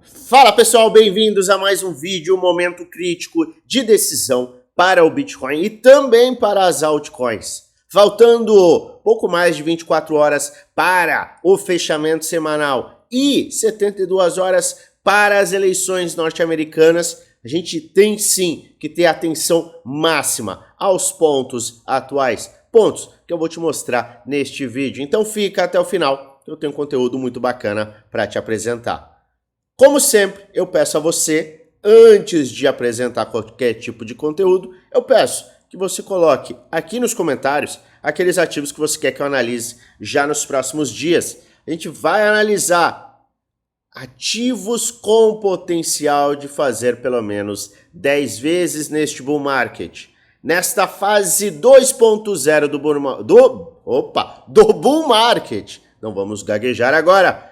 Fala pessoal, bem-vindos a mais um vídeo, um momento crítico de decisão para o Bitcoin e também para as altcoins. Faltando pouco mais de 24 horas para o fechamento semanal e 72 horas para as eleições norte-americanas, a gente tem sim que ter atenção máxima aos pontos atuais, pontos que eu vou te mostrar neste vídeo. Então fica até o final, que eu tenho conteúdo muito bacana para te apresentar. Como sempre, eu peço a você, antes de apresentar qualquer tipo de conteúdo, eu peço que você coloque aqui nos comentários aqueles ativos que você quer que eu analise já nos próximos dias. A gente vai analisar ativos com potencial de fazer pelo menos 10 vezes neste bull market. Nesta fase 2.0 do bull market. Não vamos gaguejar agora.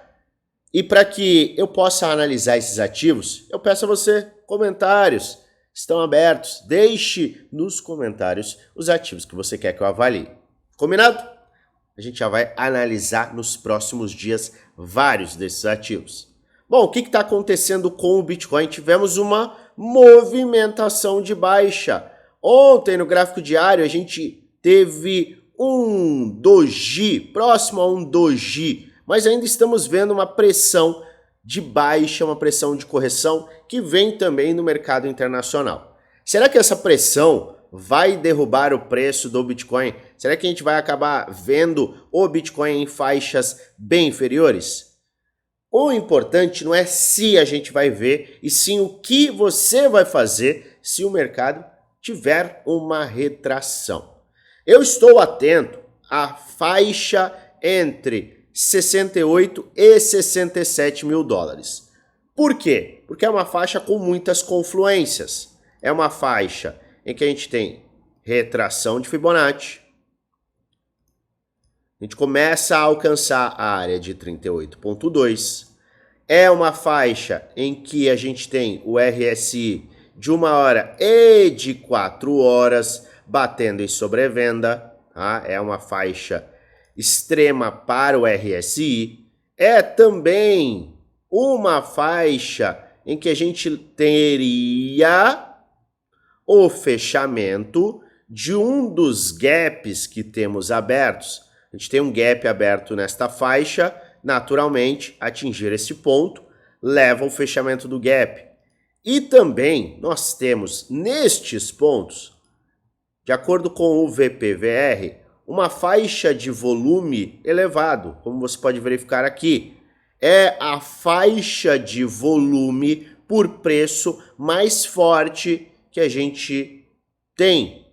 E para que eu possa analisar esses ativos, eu peço a você comentários. Estão abertos. Deixe nos comentários os ativos que você quer que eu avalie. Combinado? A gente já vai analisar nos próximos dias vários desses ativos. Bom, o que está acontecendo com o Bitcoin? Tivemos uma movimentação de baixa. Ontem, no gráfico diário, a gente teve um doji, próximo a um doji, mas ainda estamos vendo uma pressão de baixa, uma pressão de correção que vem também no mercado internacional. Será que essa pressão vai derrubar o preço do Bitcoin? Será que a gente vai acabar vendo o Bitcoin em faixas bem inferiores? O importante não é se a gente vai ver, e sim o que você vai fazer se o mercado tiver uma retração. Eu estou atento à faixa entre 68 e 67 mil dólares. Por quê? Porque é uma faixa com muitas confluências. É uma faixa em que a gente tem retração de Fibonacci. A gente começa a alcançar a área de 38,2. É uma faixa em que a gente tem o RSI de 1 hora e de 4 horas batendo em sobrevenda. Tá? É uma faixa extrema para o RSI, é também uma faixa em que a gente teria o fechamento de um dos gaps que temos abertos. A gente tem um gap aberto nesta faixa, naturalmente, atingir esse ponto leva ao fechamento do gap. E também nós temos nestes pontos, de acordo com o VPVR, uma faixa de volume elevado, como você pode verificar aqui. É a faixa de volume por preço mais forte que a gente tem.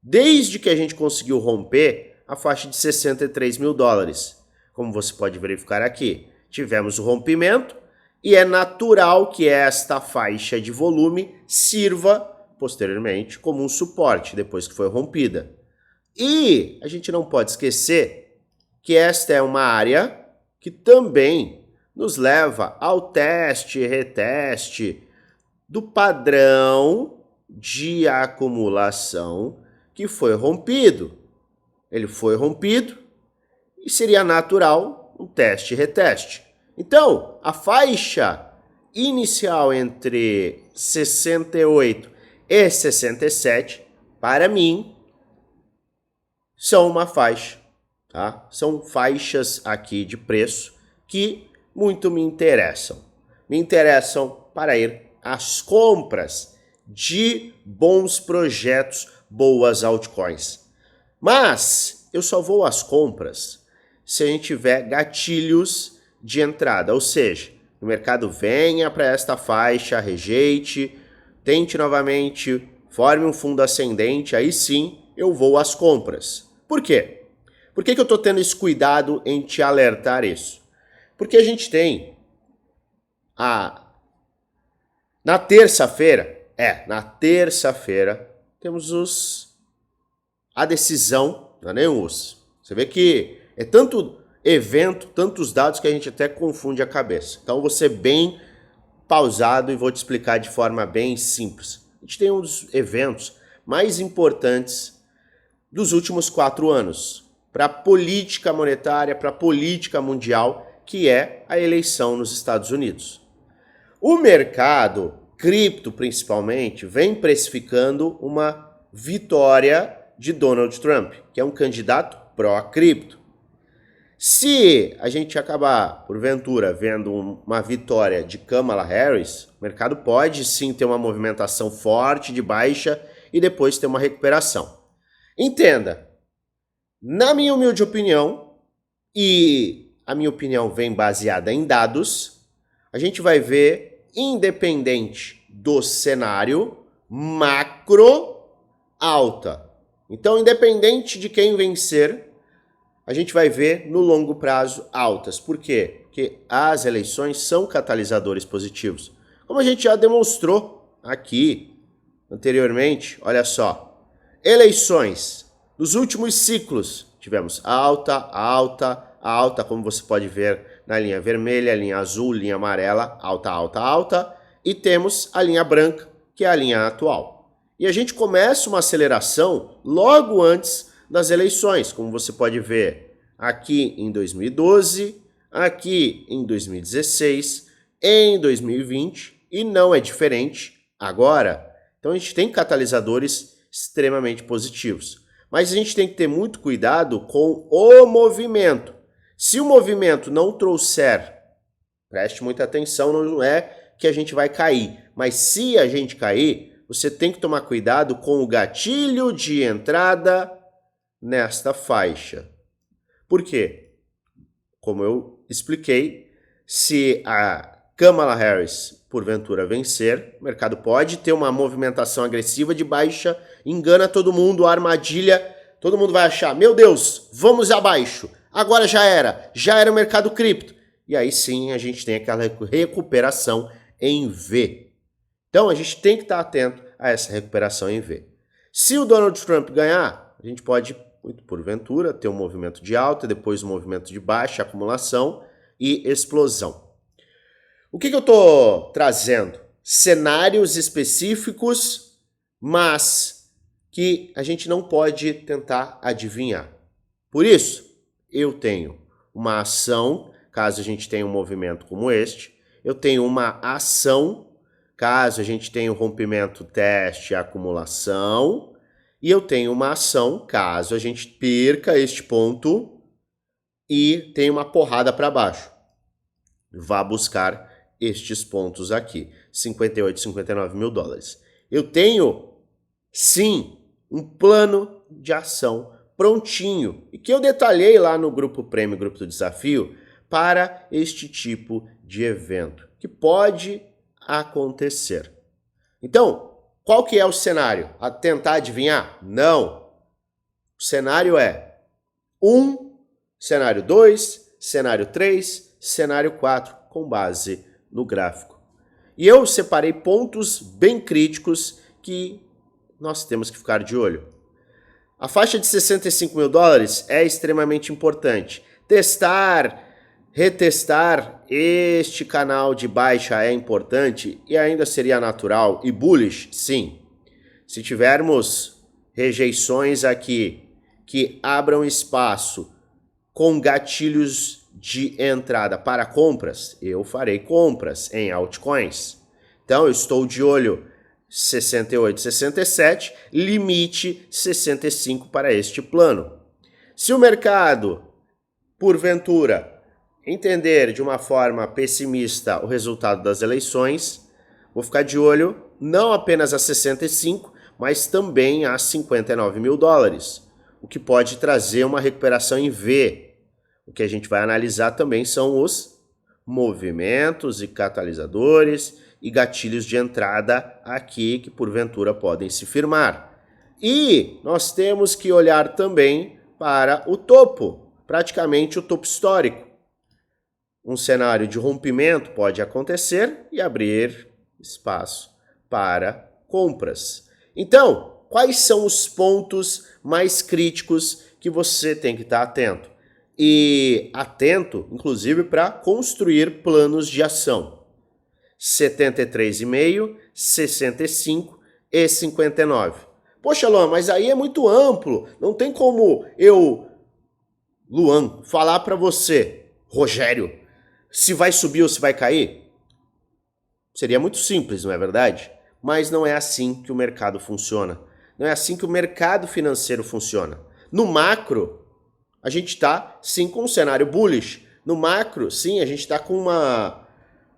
Desde que a gente conseguiu romper a faixa de 63 mil dólares. Como você pode verificar aqui. Tivemos o rompimento e é natural que esta faixa de volume sirva posteriormente como um suporte depois que foi rompida. E a gente não pode esquecer que esta é uma área que também nos leva ao teste e reteste do padrão de acumulação que foi rompido. Ele foi rompido e seria natural um teste e reteste. Então, a faixa inicial entre 68 e 67, para mim, são uma faixa, tá? São faixas aqui de preço que muito me interessam. Me interessam para ir às compras de bons projetos, boas altcoins. Mas eu só vou às compras se a gente tiver gatilhos de entrada, ou seja, o mercado venha para esta faixa, rejeite, tente novamente, forme um fundo ascendente, aí sim eu vou às compras. Por quê? Por que eu estou tendo esse cuidado em te alertar isso? Porque a gente tem na terça-feira temos a decisão, não é nem você vê que é tanto evento, tantos dados que a gente até confunde a cabeça. Então vou ser bem pausado e vou te explicar de forma bem simples. A gente tem um dos eventos mais importantes dos últimos 4 anos para a política monetária, para a política mundial, que é a eleição nos Estados Unidos. O mercado, cripto principalmente, vem precificando uma vitória de Donald Trump, que é um candidato pró-cripto. Se a gente acabar, porventura, vendo uma vitória de Kamala Harris, o mercado pode sim ter uma movimentação forte de baixa e depois ter uma recuperação. Entenda, na minha humilde opinião, e a minha opinião vem baseada em dados, a gente vai ver, independente do cenário, macro alta. Então, independente de quem vencer, a gente vai ver no longo prazo altas. Por quê? Porque as eleições são catalisadores positivos. Como a gente já demonstrou aqui anteriormente, olha só. Eleições. Nos últimos ciclos, tivemos alta, alta, alta, como você pode ver na linha vermelha, linha azul, linha amarela, alta, alta, alta. E temos a linha branca, que é a linha atual. E a gente começa uma aceleração logo antes das eleições, como você pode ver aqui em 2012, aqui em 2016, em 2020 e não é diferente agora. Então a gente tem catalisadores extremamente positivos, mas a gente tem que ter muito cuidado com o movimento. Se o movimento não trouxer, preste muita atenção, não é que a gente vai cair, mas se a gente cair, você tem que tomar cuidado com o gatilho de entrada nesta faixa. Por quê? Como eu expliquei, se a Kamala Harris porventura vencer, o mercado pode ter uma movimentação agressiva de baixa, engana todo mundo, armadilha, todo mundo vai achar, meu Deus, vamos abaixo, agora já era o mercado cripto. E aí sim a gente tem aquela recuperação em V. Então a gente tem que estar atento a essa recuperação em V. Se o Donald Trump ganhar, a gente pode, muito porventura, ter um movimento de alta, depois um movimento de baixa, acumulação e explosão. O que eu estou trazendo? Cenários específicos, mas que a gente não pode tentar adivinhar. Por isso, eu tenho uma ação, caso a gente tenha um movimento como este, eu tenho uma ação, caso a gente tenha um rompimento, teste, acumulação, e eu tenho uma ação, caso a gente perca este ponto e tenha uma porrada para baixo. Vá buscar estes pontos aqui, 58, 59 mil dólares. Eu tenho, sim, um plano de ação prontinho e que eu detalhei lá no grupo Prêmio, grupo do desafio, para este tipo de evento, que pode acontecer. Então, qual que é o cenário? A tentar adivinhar? Não. O cenário é 1, cenário 2, cenário 3, cenário 4, com base no gráfico. E eu separei pontos bem críticos que nós temos que ficar de olho. A faixa de 65 mil dólares é extremamente importante. Testar, retestar este canal de baixa é importante e ainda seria natural e bullish, sim. Se tivermos rejeições aqui que abram espaço com gatilhos de entrada para compras, eu farei compras em altcoins. Então eu estou de olho 68, 67, limite 65 para este plano. Se o mercado, porventura, entender de uma forma pessimista o resultado das eleições, vou ficar de olho não apenas a 65, mas também a 59 mil dólares, o que pode trazer uma recuperação em V. O que a gente vai analisar também são os movimentos e catalisadores e gatilhos de entrada aqui que porventura podem se firmar. E nós temos que olhar também para o topo, praticamente o topo histórico. Um cenário de rompimento pode acontecer e abrir espaço para compras. Então, quais são os pontos mais críticos que você tem que estar atento? E atento, inclusive, para construir planos de ação. 73,5, 65 e 59. Poxa, Luan, mas aí é muito amplo. Não tem como eu, Luan, falar para você, Rogério, se vai subir ou se vai cair? Seria muito simples, não é verdade? Mas não é assim que o mercado funciona. Não é assim que o mercado financeiro funciona. No macro, a gente está sim com um cenário bullish. No macro, sim, a gente está com uma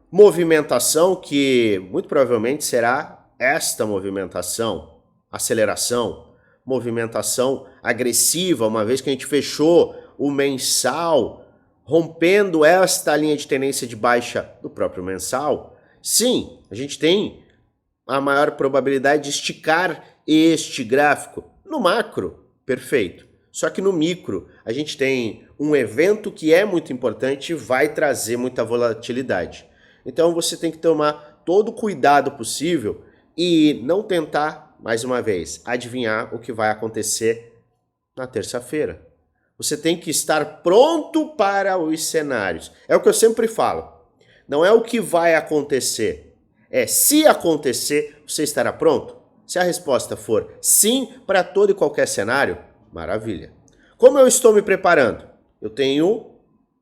movimentação que muito provavelmente será esta movimentação, aceleração, movimentação agressiva, uma vez que a gente fechou o mensal, rompendo esta linha de tendência de baixa do próprio mensal. Sim, a gente tem a maior probabilidade de esticar este gráfico. No macro, perfeito. Só que no micro, a gente tem um evento que é muito importante e vai trazer muita volatilidade. Então você tem que tomar todo o cuidado possível e não tentar, mais uma vez, adivinhar o que vai acontecer na terça-feira. Você tem que estar pronto para os cenários. É o que eu sempre falo. Não é o que vai acontecer. É se acontecer, você estará pronto? Se a resposta for sim para todo e qualquer cenário, maravilha. Como eu estou me preparando? Eu tenho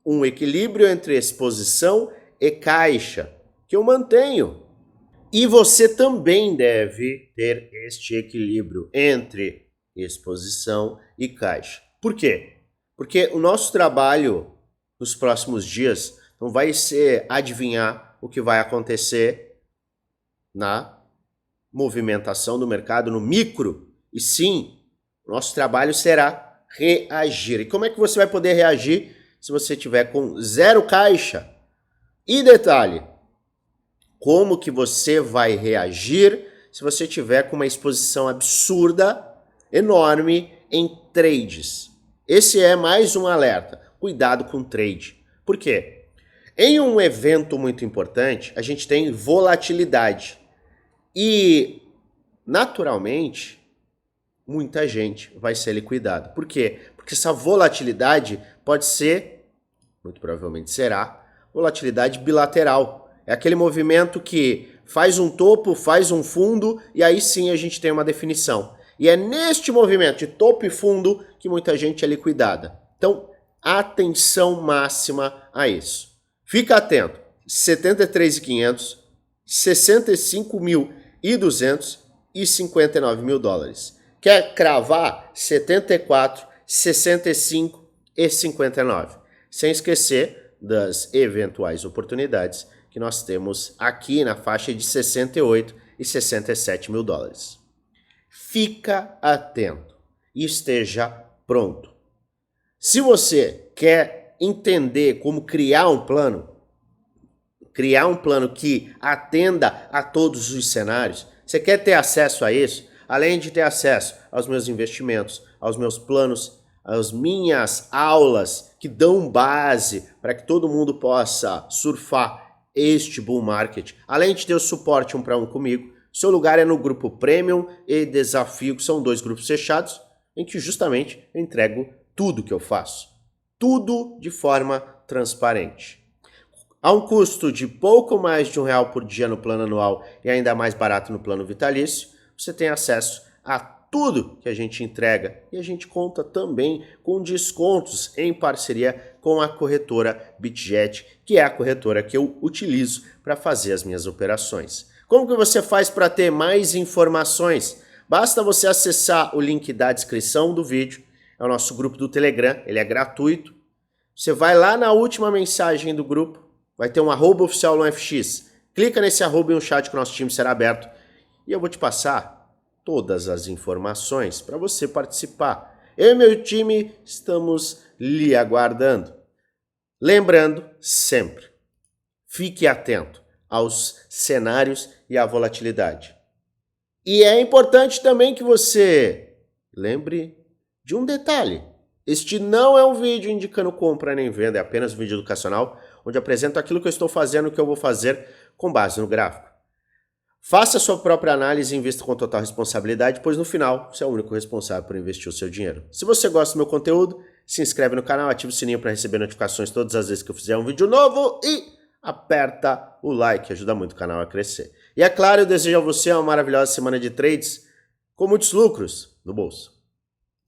um equilíbrio entre exposição e caixa, que eu mantenho. E você também deve ter este equilíbrio entre exposição e caixa. Por quê? Porque o nosso trabalho nos próximos dias não vai ser adivinhar o que vai acontecer na movimentação do mercado no micro, e sim, o nosso trabalho será reagir. E como é que você vai poder reagir se você tiver com zero caixa? E detalhe, como que você vai reagir se você tiver com uma exposição absurda, enorme em trades? Esse é mais um alerta. Cuidado com trade. Por quê? Em um evento muito importante, a gente tem volatilidade. E, naturalmente, muita gente vai ser liquidada. Por quê? Porque essa volatilidade pode ser, muito provavelmente será, volatilidade bilateral. É aquele movimento que faz um topo, faz um fundo e aí sim a gente tem uma definição. E é neste movimento de topo e fundo que muita gente é liquidada. Então, atenção máxima a isso. Fica atento. 73.500, 65.200 e 59 mil dólares. Quer cravar? 74, 65 e 59. Sem esquecer das eventuais oportunidades que nós temos aqui na faixa de 68 e 67 mil dólares. Fica atento e esteja pronto. Se você quer entender como criar um plano que atenda a todos os cenários, você quer ter acesso a isso, além de ter acesso aos meus investimentos, aos meus planos, às minhas aulas que dão base para que todo mundo possa surfar este bull market, além de ter o suporte 1 para 1 comigo, seu lugar é no grupo Premium e Desafio, que são 2 grupos fechados, em que justamente eu entrego tudo que eu faço. Tudo de forma transparente. A um custo de pouco mais de R$1 por dia no plano anual e ainda mais barato no plano vitalício, você tem acesso a tudo que a gente entrega e a gente conta também com descontos em parceria com a corretora BitGet, que é a corretora que eu utilizo para fazer as minhas operações. Como que você faz para ter mais informações? Basta você acessar o link da descrição do vídeo, é o nosso grupo do Telegram, ele é gratuito. Você vai lá na última mensagem do grupo, vai ter um @oficial no FX. Clica nesse @ e um chat que o nosso time será aberto e eu vou te passar todas as informações para você participar. Eu e meu time estamos lhe aguardando. Lembrando sempre, fique atento aos cenários e à volatilidade. E é importante também que você lembre de um detalhe. Este não é um vídeo indicando compra nem venda, é apenas um vídeo educacional, onde apresento aquilo que eu estou fazendo e o que eu vou fazer com base no gráfico. Faça a sua própria análise e invista com total responsabilidade, pois no final você é o único responsável por investir o seu dinheiro. Se você gosta do meu conteúdo, se inscreve no canal, ativa o sininho para receber notificações todas as vezes que eu fizer um vídeo novo e aperta o like, ajuda muito o canal a crescer. E é claro, eu desejo a você uma maravilhosa semana de trades com muitos lucros no bolso.